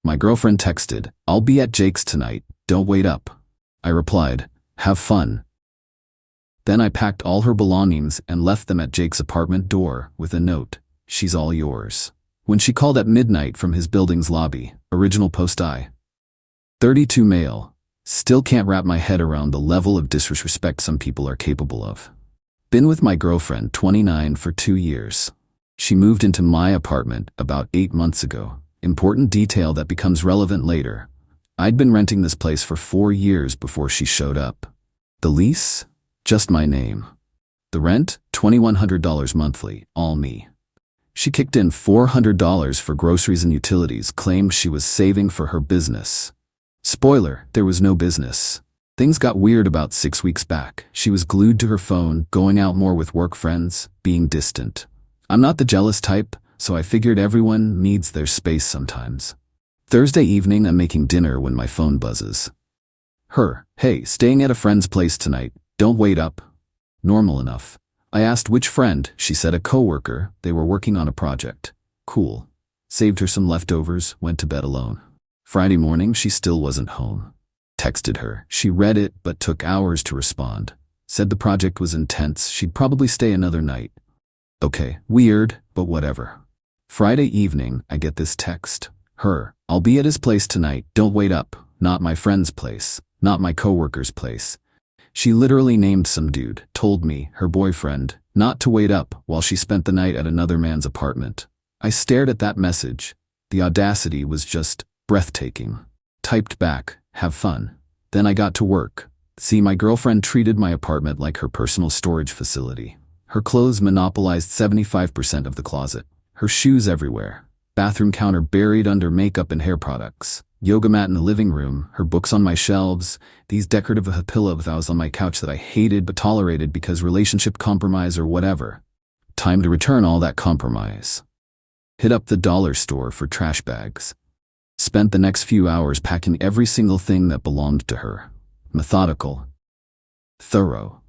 My girlfriend texted, "I'll be at Jake's tonight, don't wait up." I replied, "Have fun." Then I packed all her belongings and left them at Jake's apartment door with a note, "She's all yours." When she called at midnight from his building's lobby, original post I. 32 male. Still can't wrap my head around the level of disrespect some people are capable of. Been with my girlfriend, 29, for 2 years. She moved into my apartment about 8 months ago. Important detail that becomes relevant later. I'd been renting this place for 4 years before she showed up. The lease? Just my name. The rent? $2,100 monthly, all me. She kicked in $400 for groceries and utilities, claimed she was saving for her business. Spoiler, there was no business. Things got weird about 6 weeks back. She was glued to her phone, going out more with work friends, being distant. I'm not the jealous type, so I figured everyone needs their space sometimes. Thursday evening, I'm making dinner when my phone buzzes. Her, "Hey, staying at a friend's place tonight, don't wait up." Normal enough. I asked which friend, she said a coworker, they were working on a project. Cool. Saved her some leftovers, went to bed alone. Friday morning, she still wasn't home. Texted her, she read it but took hours to respond. Said the project was intense, she'd probably stay another night. Okay, weird, but whatever. Friday evening, I get this text. Her, "I'll be at his place tonight, don't wait up." Not my friend's place, not my coworker's place. She literally named some dude, told me, her boyfriend, not to wait up while she spent the night at another man's apartment. I stared at that message. The audacity was just breathtaking. Typed back, "Have fun." Then I got to work. See, my girlfriend treated my apartment like her personal storage facility. Her clothes monopolized 75% of the closet. Her shoes everywhere. Bathroom counter buried under makeup and hair products. Yoga mat in the living room, her books on my shelves, these decorative pillows on my couch that I hated but tolerated because relationship compromise or whatever. Time to return all that compromise. Hit up the dollar store for trash bags. Spent the next few hours packing every single thing that belonged to her. Methodical. Thorough.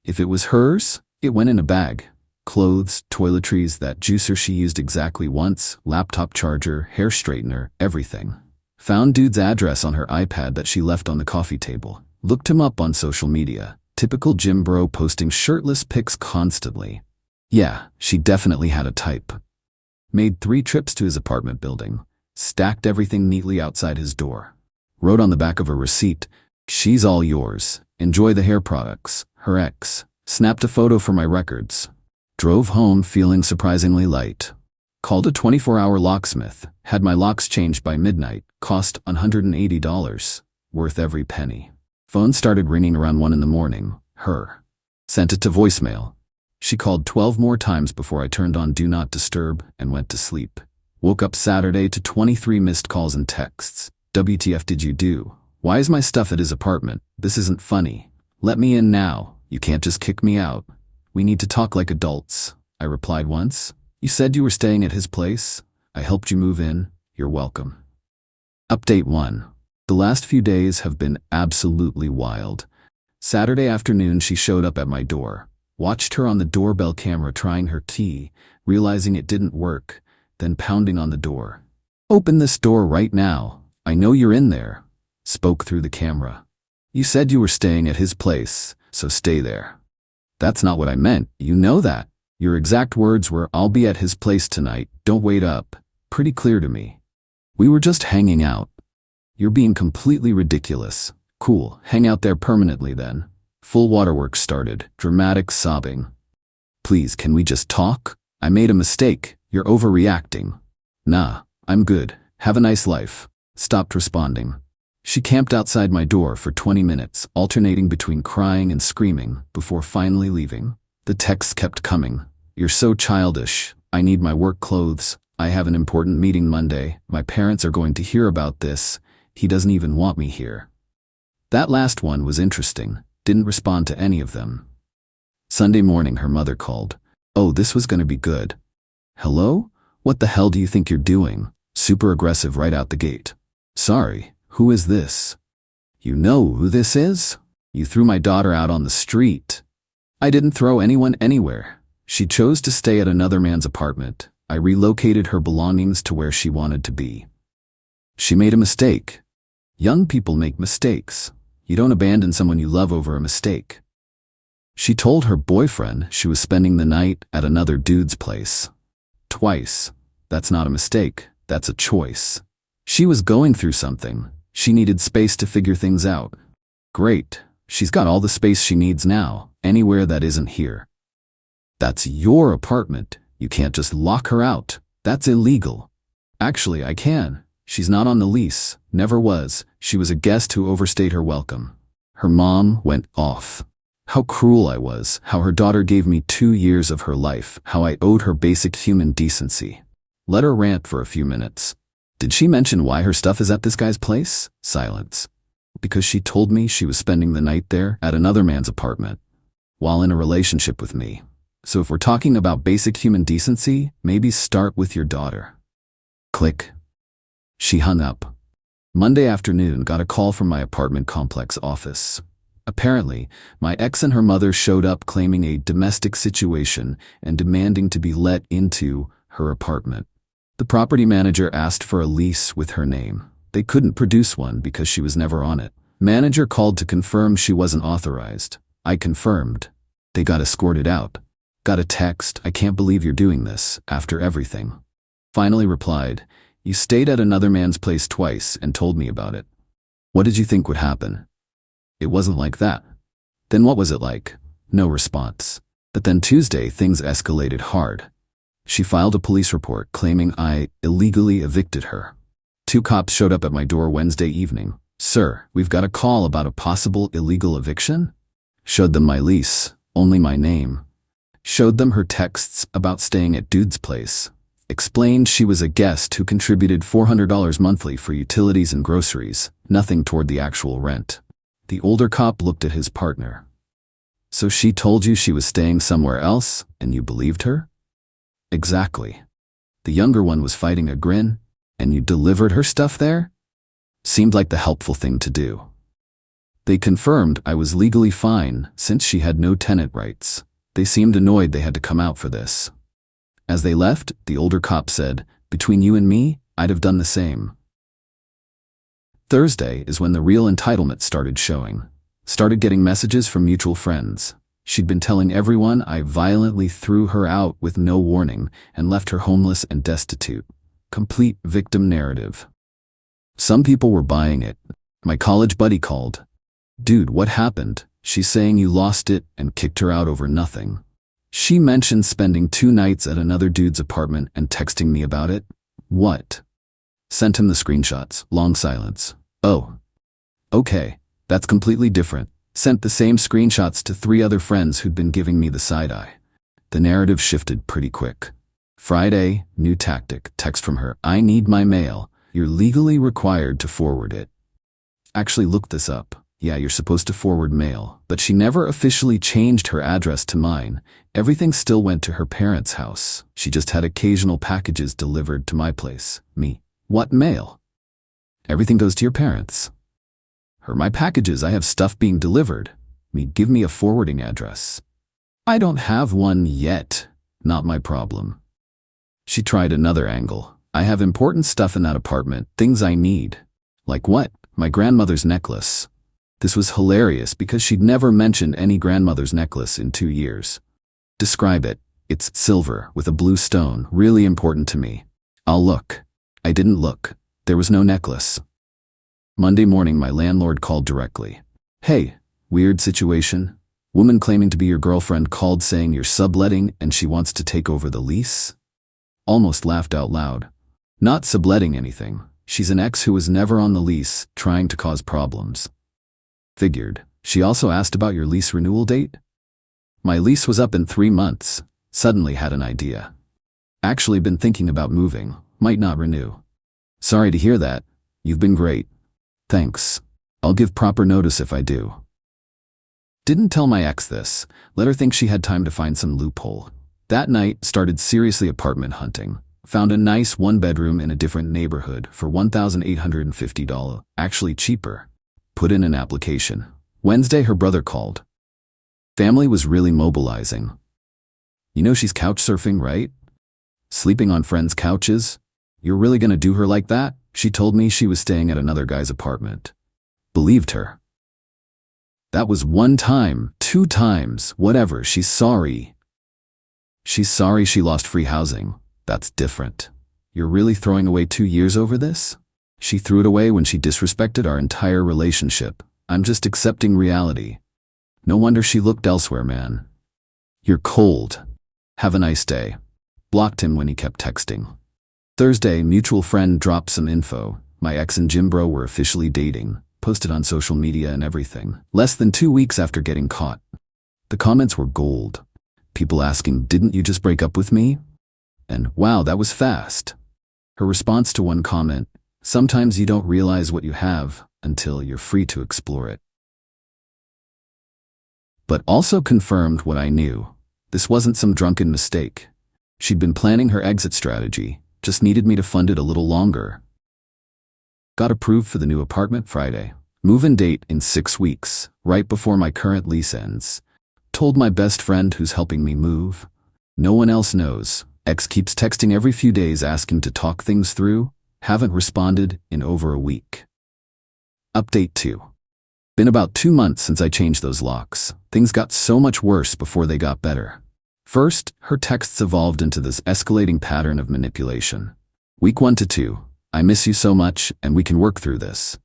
If it was hers, it went in a bag. Clothes, toiletries, that juicer she used exactly once, laptop charger, hair straightener, everything. Found dude's address on her iPad that she left on the coffee table. Looked him up on social media. Typical gym bro posting shirtless pics constantly. Yeah, she definitely had a type. Made 3 trips to his apartment building. Stacked everything neatly outside his door. Wrote on the back of a receipt, "She's all yours. Enjoy the hair products." Her ex. Snapped a photo for my records. Drove home feeling surprisingly light. Called a 24-hour locksmith. Had my locks changed by midnight. Cost $180. Worth every penny. Phone started ringing around 1 in the morning. Her. Sent it to voicemail. She called 12 more times before I turned on Do Not Disturb and went to sleep. Woke up Saturday to 23 missed calls and texts. "WTF did you do? Why is my stuff at his apartment? This isn't funny. Let me in now. You can't just kick me out. We need to talk like adults." I replied once. "You said you were staying at his place. I helped you move in. You're welcome." Update 1. The last few days have been absolutely wild. Saturday afternoon, she showed up at my door. Watched her on the doorbell camera trying her key, realizing it didn't work, then pounding on the door. "Open this door right now. I know you're in there." Spoke through the camera. "You said you were staying at his place, so stay there." "That's not what I meant. You know that. Your exact words were, 'I'll be at his place tonight, don't wait up.' Pretty clear to me. We were just hanging out." "You're being completely ridiculous." "Cool, hang out there permanently then." Full waterworks started, dramatic sobbing. "Please, can we just talk? I made a mistake. You're overreacting." "Nah, I'm good. Have a nice life." Stopped responding. She camped outside my door for 20 minutes, alternating between crying and screaming, before finally leaving. The texts kept coming. "You're so childish. I need my work clothes. I have an important meeting Monday. My parents are going to hear about this. He doesn't even want me here." That last one was interesting. Didn't respond to any of them. Sunday morning, her mother called. "Oh, this was gonna be good." "Hello? What the hell do you think you're doing?" Super aggressive right out the gate. "Sorry, who is this?" "You know who this is? You threw my daughter out on the street." "I didn't throw anyone anywhere. She chose to stay at another man's apartment. I relocated her belongings to where she wanted to be." She made a mistake. Young people make mistakes. You don't abandon someone you love over a mistake. She told her boyfriend she was spending the night at another dude's place. Twice. That's not a mistake, that's a choice. She was going through something. She needed space to figure things out. Great. She's got all the space she needs now, anywhere that isn't here. That's your apartment. You can't just lock her out. That's illegal. Actually, I can. She's not on the lease. Never was. She was a guest who overstayed her welcome. Her mom went off. How cruel I was. How her daughter gave me 2 years of her life. How I owed her basic human decency. Let her rant for a few minutes. Did she mention why her stuff is at this guy's place? Silence. Because she told me she was spending the night there at another man's apartment while in a relationship with me. So if we're talking about basic human decency, maybe start with your daughter. Click. She hung up. Monday afternoon, got a call from my apartment complex office. Apparently, my ex and her mother showed up claiming a domestic situation and demanding to be let into her apartment. The property manager asked for a lease with her name. They couldn't produce one because she was never on it. Manager called to confirm she wasn't authorized. I confirmed. They got escorted out. Got a text, "I can't believe you're doing this, after everything." Finally replied, "You stayed at another man's place twice and told me about it. What did you think would happen?" It wasn't like that. Then what was it like? No response. But then Tuesday, things escalated hard. She filed a police report claiming I illegally evicted her. 2 cops showed up at my door Wednesday evening. "Sir, we've got a call about a possible illegal eviction." Showed them my lease, only my name. Showed them her texts about staying at dude's place. Explained she was a guest who contributed $400 monthly for utilities and groceries, nothing toward the actual rent. The older cop looked at his partner. "So she told you she was staying somewhere else, and you believed her?" "Exactly." The younger one was fighting a grin. "And you delivered her stuff there?" Seemed like the helpful thing to do. They confirmed I was legally fine since she had no tenant rights. They seemed annoyed they had to come out for this. As they left, the older cop said, "Between you and me, I'd have done the same." Thursday is when the real entitlement started showing. Started getting messages from mutual friends. She'd been telling everyone I violently threw her out with no warning and left her homeless and destitute. Complete victim narrative. Some people were buying it. My college buddy called. "Dude, what happened? She's saying you lost it and kicked her out over nothing. She mentioned spending 2 nights at another dude's apartment and texting me about it." "What?" Sent him the screenshots. Long silence. "Oh. Okay, that's completely different." Sent the same screenshots to 3 other friends who'd been giving me the side eye. The narrative shifted pretty quick. Friday, new tactic. Text from her. "I need my mail. You're legally required to forward it." Actually looked this up. Yeah, you're supposed to forward mail, but she never officially changed her address to mine. Everything still went to her parents' house. She just had occasional packages delivered to my place. Me. What mail? Everything goes to your parents. Her, my packages, I have stuff being delivered. Me, give me a forwarding address. I don't have one yet. Not my problem. She tried another angle. I have important stuff in that apartment, things I need. Like what? My grandmother's necklace. This was hilarious because she'd never mentioned any grandmother's necklace in 2 years. Describe it. It's silver with a blue stone, really important to me. I'll look. I didn't look. There was no necklace. Monday morning, my landlord called directly. "Hey, weird situation. Woman claiming to be your girlfriend called saying you're subletting and she wants to take over the lease." Almost laughed out loud. Not subletting anything. She's an ex who was never on the lease, trying to cause problems. Figured. She also asked about your lease renewal date? My lease was up in 3 months. Suddenly had an idea. Actually been thinking about moving. Might not renew. Sorry to hear that. You've been great. Thanks. I'll give proper notice if I do. Didn't tell my ex this. Let her think she had time to find some loophole. That night, started seriously apartment hunting. Found a nice 1-bedroom in a different neighborhood for $1,850. Actually cheaper. Put in an application. Wednesday, her brother called. Family was really mobilizing. "You know she's couch surfing, right? Sleeping on friends' couches? You're really gonna do her like that? She told me she was staying at another guy's apartment. Believed her. That was 1 time, 2 times, whatever. She's sorry. She's sorry she lost free housing. That's different. You're really throwing away 2 years over this? She threw it away when she disrespected our entire relationship. I'm just accepting reality. No wonder she looked elsewhere, man. You're cold. Have a nice day. Blocked him when he kept texting. Thursday, mutual friend dropped some info. My ex and Jim Bro were officially dating. Posted on social media and everything. Less than 2 weeks after getting caught. The comments were gold. People asking, "Didn't you just break up with me?" And, "Wow, that was fast." Her response to one comment, "Sometimes you don't realize what you have until you're free to explore it." But also confirmed what I knew. This wasn't some drunken mistake. She'd been planning her exit strategy, just needed me to fund it a little longer. Got approved for the new apartment Friday. Move-in date in 6 weeks, right before my current lease ends. Told my best friend who's helping me move. No one else knows. Ex keeps texting every few days asking to talk things through. Haven't responded in over a week. Update 2. Been about 2 months since I changed those locks. Things got so much worse before they got better. First, her texts evolved into this escalating pattern of manipulation. Week 1 to 2. I miss you so much, and we can work through this.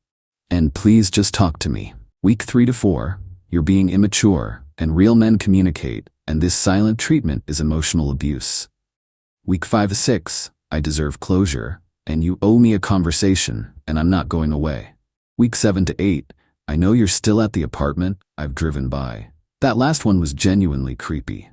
And please just talk to me. Week 3 to 4. You're being immature, and real men communicate, and this silent treatment is emotional abuse. Week 5 to 6. I deserve closure, and you owe me a conversation, and I'm not going away. Week 7 to 8. I know you're still at the apartment I've driven by. That last one was genuinely creepy.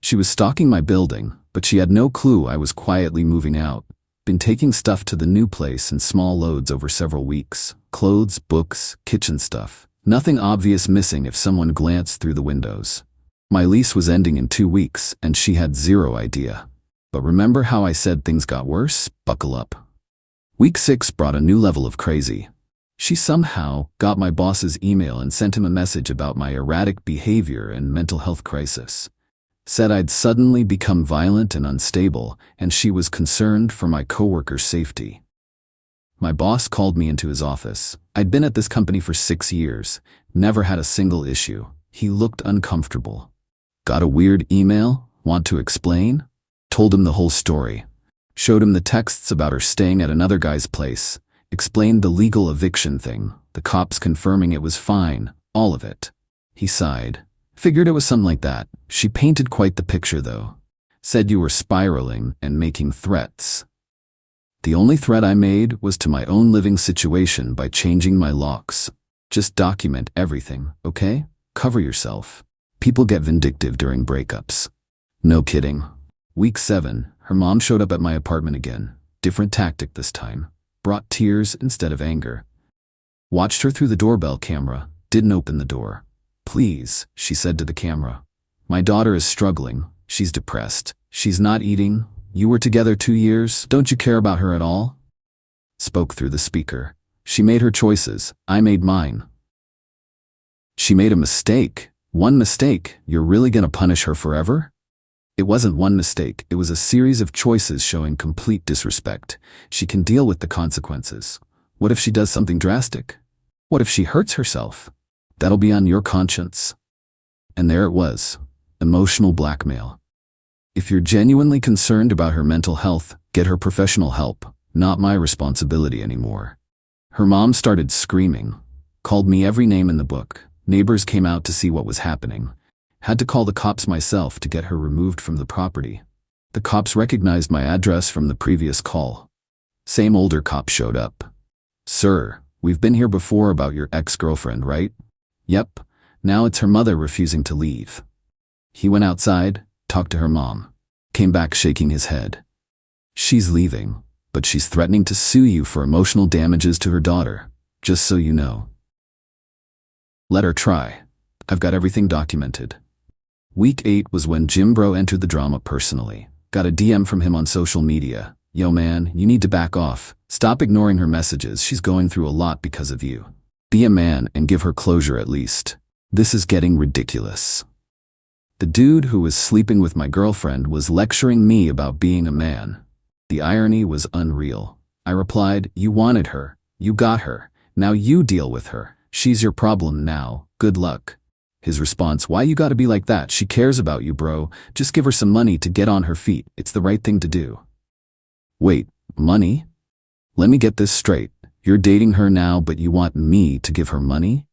She was stalking my building, but she had no clue I was quietly moving out. Been taking stuff to the new place in small loads over several weeks. Clothes, books, kitchen stuff. Nothing obvious missing if someone glanced through the windows. My lease was ending in 2 weeks, and she had zero idea. But remember how I said things got worse? Buckle up. Week 6 brought a new level of crazy. She somehow got my boss's email and sent him a message about my erratic behavior and mental health crisis. Said I'd suddenly become violent and unstable, and she was concerned for my coworkers' safety. My boss called me into his office. I'd been at this company for 6 years, never had a single issue. He looked uncomfortable. Got a weird email? Want to explain? Told him the whole story. Showed him the texts about her staying at another guy's place. Explained the legal eviction thing, the cops confirming it was fine, all of it. He sighed. Figured it was something like that. She painted quite the picture, though. Said you were spiraling and making threats. The only threat I made was to my own living situation by changing my locks. Just document everything, okay? Cover yourself. People get vindictive during breakups. No kidding. Week 7, her mom showed up at my apartment again. Different tactic this time. Brought tears instead of anger. Watched her through the doorbell camera. Didn't open the door. Please, she said to the camera. My daughter is struggling. She's depressed. She's not eating. You were together 2 years. Don't you care about her at all? Spoke through the speaker. She made her choices. I made mine. She made a mistake. One mistake. You're really gonna punish her forever? It wasn't one mistake. It was a series of choices showing complete disrespect. She can deal with the consequences. What if she does something drastic? What if she hurts herself? That'll be on your conscience. And there it was. Emotional blackmail. If you're genuinely concerned about her mental health, get her professional help. Not my responsibility anymore. Her mom started screaming. Called me every name in the book. Neighbors came out to see what was happening. Had to call the cops myself to get her removed from the property. The cops recognized my address from the previous call. Same older cop showed up. Sir, we've been here before about your ex-girlfriend, right? Yep. Now it's her mother refusing to leave. He went outside, talked to her mom. Came back shaking his head. She's leaving, but she's threatening to sue you for emotional damages to her daughter, just so you know. Let her try. I've got everything documented. Week 8 was when Jim Bro entered the drama personally. Got a DM from him on social media. Yo man, you need to back off. Stop ignoring her messages. She's going through a lot because of you. Be a man and give her closure at least. This is getting ridiculous. The dude who was sleeping with my girlfriend was lecturing me about being a man. The irony was unreal. I replied, you wanted her. You got her. Now you deal with her. She's your problem now. Good luck. His response, why you gotta be like that? She cares about you, bro. Just give her some money to get on her feet. It's the right thing to do. Wait, money? Let me get this straight. You're dating her now, but you want me to give her money?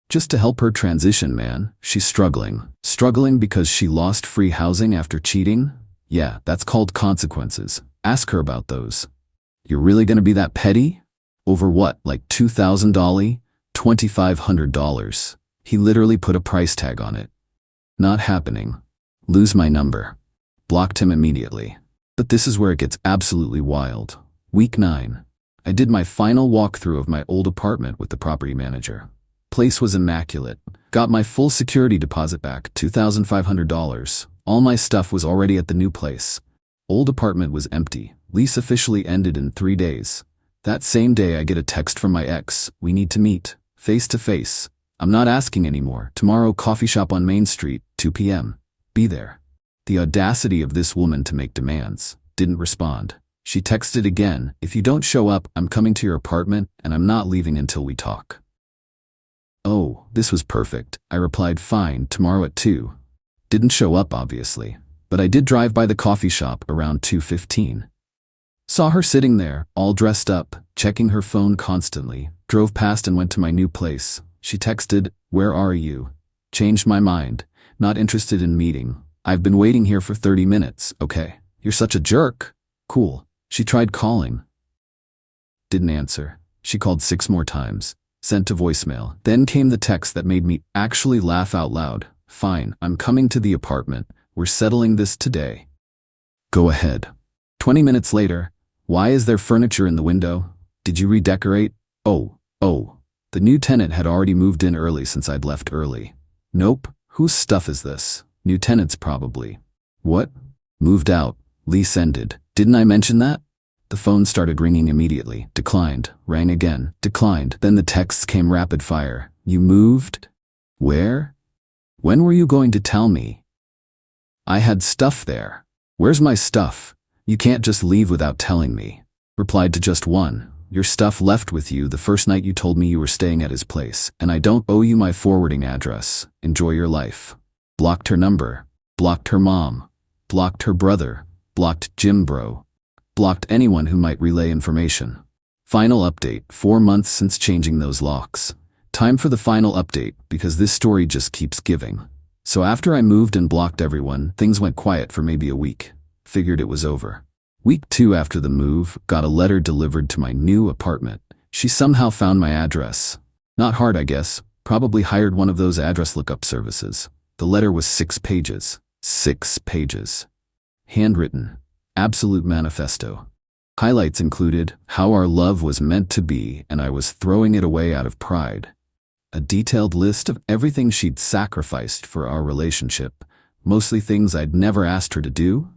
Just to help her transition, man. She's struggling. Struggling because she lost free housing after cheating? Yeah, that's called consequences. Ask her about those. You're really gonna be that petty? Over what, like $2,000? $2,500. He literally put a price tag on it. Not happening. Lose my number. Blocked him immediately. But this is where it gets absolutely wild. Week 9. I did my final walkthrough of my old apartment with the property manager. Place was immaculate. Got my full security deposit back, $2,500. All my stuff was already at the new place. Old apartment was empty. Lease officially ended in 3 days. That same day I get a text from my ex. We need to meet. Face to face. I'm not asking anymore. Tomorrow, coffee shop on Main Street, 2 p.m. Be there. The audacity of this woman to make demands. Didn't respond. She texted again, if you don't show up, I'm coming to your apartment and I'm not leaving until we talk. Oh, this was perfect. I replied, fine, tomorrow at 2. Didn't show up, obviously, but I did drive by the coffee shop around 2:15. Saw her sitting there, all dressed up, checking her phone constantly. Drove past and went to my new place. She texted, where are you? Changed my mind. Not interested in meeting. I've been waiting here for 30 minutes. Okay. You're such a jerk. Cool. She tried calling. Didn't answer. She called 6 more times. Sent to voicemail. Then came the text that made me actually laugh out loud. Fine, I'm coming to the apartment. We're settling this today. Go ahead. 20 minutes later. Why is there furniture in the window? Did you redecorate? Oh. The new tenant had already moved in early since I'd left early. Nope. Whose stuff is this? New tenants probably. What? Moved out. Lease ended. Didn't I mention that? The phone started ringing immediately. Declined. Rang again. Declined. Then the texts came rapid fire. You moved? Where? When were you going to tell me? I had stuff there. Where's my stuff? You can't just leave without telling me. Replied to just one. Your stuff left with you the first night you told me you were staying at his place, and I don't owe you my forwarding address. Enjoy your life. Blocked her number. Blocked her mom. Blocked her brother. Blocked Jim Bro. Blocked anyone who might relay information. Final update, 4 months since changing those locks. Time for the final update, because this story just keeps giving. So after I moved and blocked everyone, things went quiet for maybe a week. Figured it was over. Week 2 after the move, got a letter delivered to my new apartment. She somehow found my address. Not hard, I guess. Probably hired one of those address lookup services. The letter was 6 pages. 6 pages. Handwritten. Absolute manifesto. Highlights included how our love was meant to be and I was throwing it away out of pride. A detailed list of everything she'd sacrificed for our relationship, mostly things I'd never asked her to do.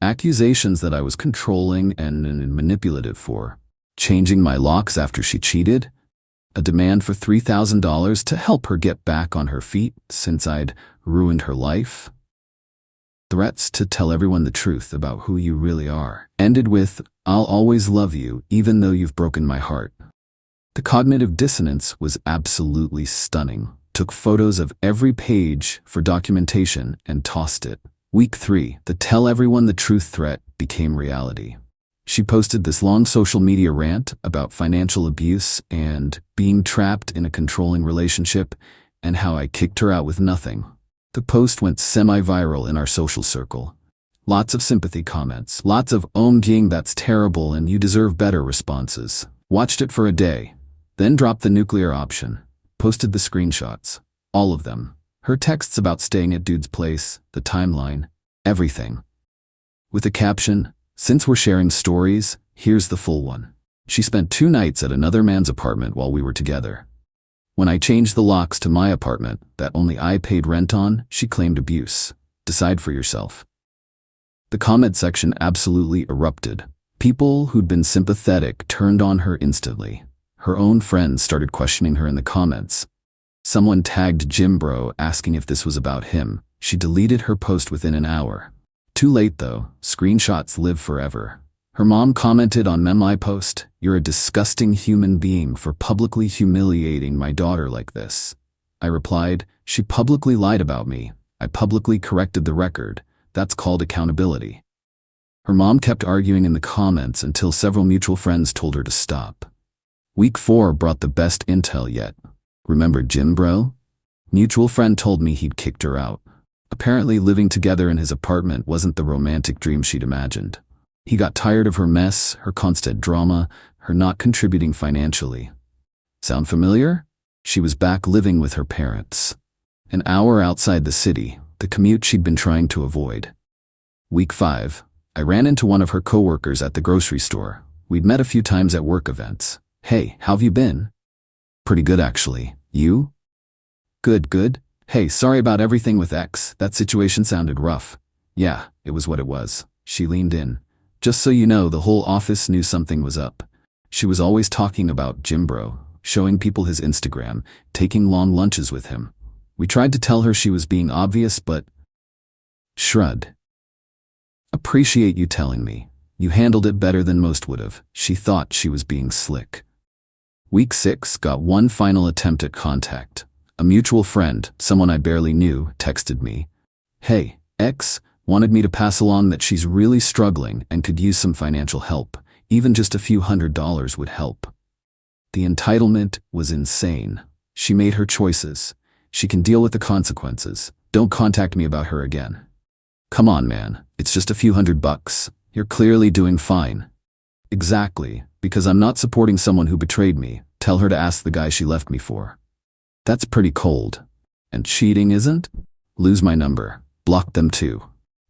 Accusations that I was controlling and manipulative for. Changing my locks after she cheated. A demand for $3,000 to help her get back on her feet since I'd ruined her life. Threats to tell everyone the truth about who you really are. Ended with, I'll always love you even though you've broken my heart. The cognitive dissonance was absolutely stunning. Took photos of every page for documentation and tossed it. Week 3, the tell everyone the truth threat became reality. She posted this long social media rant about financial abuse and being trapped in a controlling relationship and how I kicked her out with nothing. The post went semi-viral in our social circle. Lots of sympathy comments, lots of OnDealing that's terrible and you deserve better responses. Watched it for a day, then dropped the nuclear option. Posted the screenshots. All of them. Her texts about staying at dude's place, the timeline, everything. With a caption, since we're sharing stories, here's the full one. She spent 2 nights at another man's apartment while we were together. When I changed the locks to my apartment that only I paid rent on, she claimed abuse. Decide for yourself. The comment section absolutely erupted. People who'd been sympathetic turned on her instantly. Her own friends started questioning her in the comments. Someone tagged Jim Bro asking if this was about him. She deleted her post within an hour. Too late though, screenshots live forever. Her mom commented on my post, "You're a disgusting human being for publicly humiliating my daughter like this." I replied, "She publicly lied about me. I publicly corrected the record. That's called accountability." Her mom kept arguing in the comments until several mutual friends told her to stop. Week 4 brought the best intel yet. "Remember Jim, bro?" Mutual friend told me he'd kicked her out. Apparently living together in his apartment wasn't the romantic dream she'd imagined. He got tired of her mess, her constant drama, her not contributing financially. Sound familiar? She was back living with her parents. An hour outside the city, the commute she'd been trying to avoid. Week 5. I ran into one of her coworkers at the grocery store. We'd met a few times at work events. "Hey, how've you been?" "Pretty good actually. You?" "Good, good. Hey, sorry about everything with X. That situation sounded rough." "Yeah, it was what it was." She leaned in. "Just so you know, the whole office knew something was up." She was always talking about Jim bro, showing people his Instagram, taking long lunches with him. We tried to tell her she was being obvious, but shrugged. "Appreciate you telling me. You handled it better than most would've." She thought she was being slick. Week 6 got one final attempt at contact. A mutual friend, someone I barely knew, texted me. "Hey, X wanted me to pass along that she's really struggling and could use some financial help. Even just a few $100s would help." The entitlement was insane. She made her choices. She can deal with the consequences. Don't contact me about her again. Come on, man. It's just a few $100. You're clearly doing fine. Exactly, because I'm not supporting someone who betrayed me. Tell her to ask the guy she left me for. That's pretty cold. And cheating isn't? Lose my number. Block them too.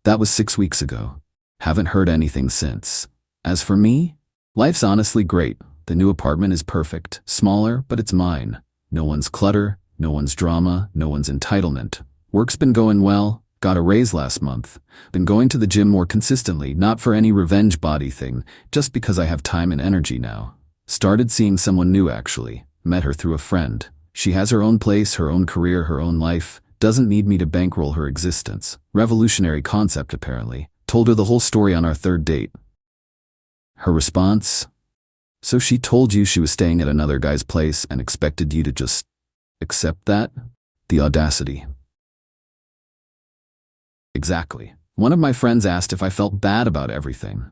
That was 6 weeks ago. Haven't heard anything since. As for me, life's honestly great. The new apartment is perfect. Smaller, but it's mine. No one's clutter, no one's drama, no one's entitlement. Work's been going well. Got a raise last month. Been going to the gym more consistently, not for any revenge body thing, just because I have time and energy now. Started seeing someone new actually. Met her through a friend. She has her own place, her own career, her own life. Doesn't need me to bankroll her existence. Revolutionary concept apparently. Told her the whole story on our 3rd date. Her response? "So she told you she was staying at another guy's place and expected you to just accept that?" The audacity. Exactly. One of my friends asked if I felt bad about everything.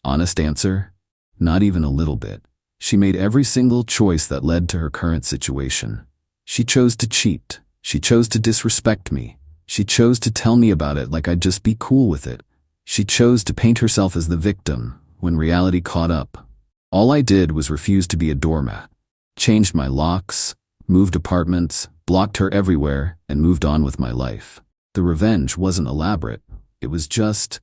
Honest answer? Not even a little bit. She made every single choice that led to her current situation. She chose to cheat. She chose to disrespect me. She chose to tell me about it like I'd just be cool with it. She chose to paint herself as the victim when reality caught up. All I did was refuse to be a doormat. Changed my locks, moved apartments, blocked her everywhere, and moved on with my life. The revenge wasn't elaborate. It was just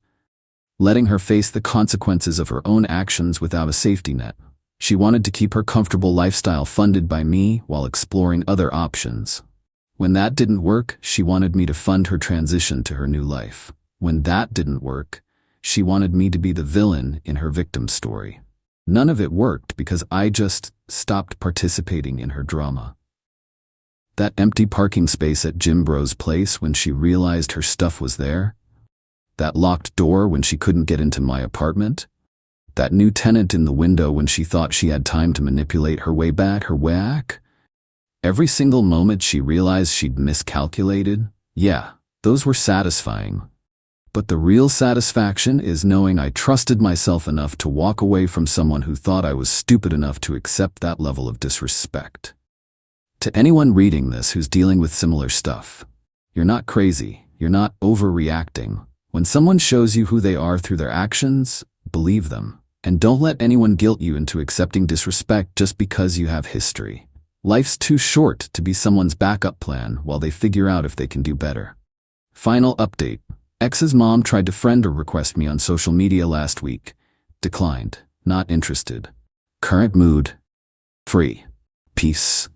letting her face the consequences of her own actions without a safety net. She wanted to keep her comfortable lifestyle funded by me while exploring other options. When that didn't work, she wanted me to fund her transition to her new life. When that didn't work, she wanted me to be the villain in her victim story. None of it worked because I just stopped participating in her drama. That empty parking space at Jim Bro's place when she realized her stuff was there? That locked door when she couldn't get into my apartment? That new tenant in the window when she thought she had time to manipulate her way back? Every single moment she realized she'd miscalculated? Yeah, those were satisfying. But the real satisfaction is knowing I trusted myself enough to walk away from someone who thought I was stupid enough to accept that level of disrespect. To anyone reading this who's dealing with similar stuff, you're not crazy, you're not overreacting. When someone shows you who they are through their actions, believe them. And don't let anyone guilt you into accepting disrespect just because you have history. Life's too short to be someone's backup plan while they figure out if they can do better. Final update. X's mom tried to friend or request me on social media last week. Declined. Not interested. Current mood. Free. Peace.